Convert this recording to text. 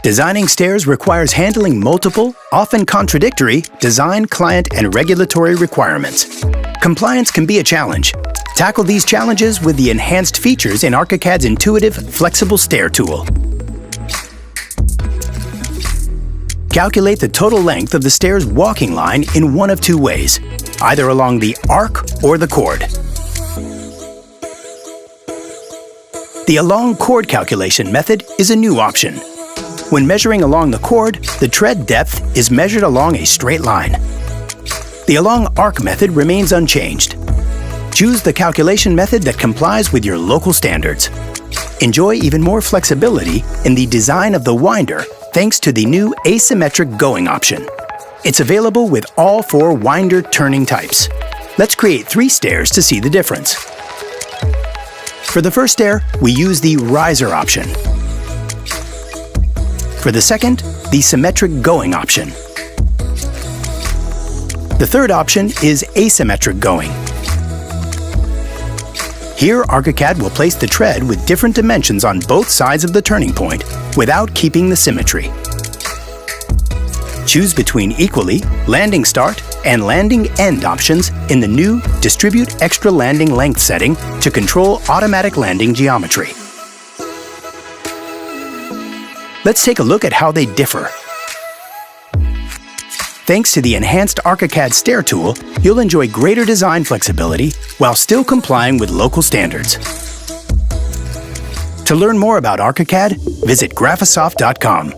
Designing stairs requires handling multiple, often contradictory, design, client, and regulatory requirements. Compliance can be a challenge. Tackle these challenges with the enhanced features in Archicad's intuitive, flexible stair tool. Calculate the total length of the stair's walking line in one of two ways, either along the arc or the chord. The along chord calculation method is a new option. When measuring along the chord, the tread depth is measured along a straight line. The along arc method remains unchanged. Choose the calculation method that complies with your local standards. Enjoy even more flexibility in the design of the winder thanks to the new asymmetric going option. It's available with all 4 winder turning types. Let's create 3 stairs to see the difference. For the first stair, we use the riser option. For the second, the symmetric going option. The third option is asymmetric going. Here, Archicad will place the tread with different dimensions on both sides of the turning point without keeping the symmetry. Choose between equally, landing start, and landing end options in the new Distribute Extra Landing Length setting to control automatic landing geometry. Let's take a look at how they differ. Thanks to the enhanced Archicad Stair tool, you'll enjoy greater design flexibility while still complying with local standards. To learn more about Archicad, visit graphisoft.com.